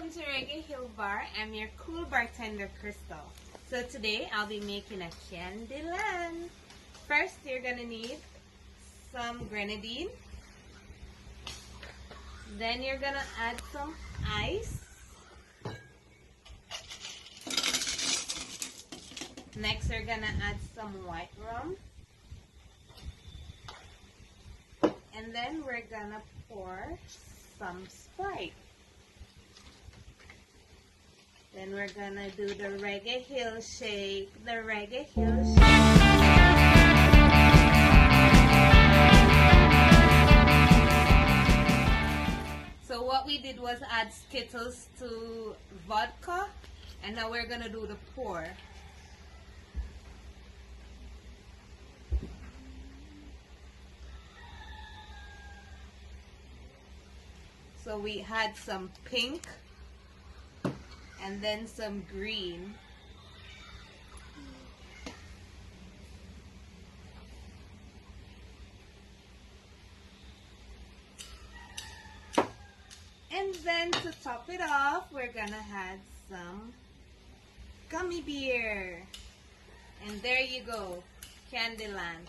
welcome to Reggae Hill Bar. I'm your cool bartender, Krystal. So today I'll be making a Candyland. First, you're gonna need some grenadine. Then you're gonna add some ice. Next, you're gonna add some white rum. And then we're gonna pour some Sprite. Then we're gonna do the Reggae Hill shake, the Reggae Hill shake. So what we did was add Skittles to vodka, and now we're gonna do the pour. So we had some pink and then some green. And then to top it off, we're gonna add some gummy beer. And there you go, Candyland.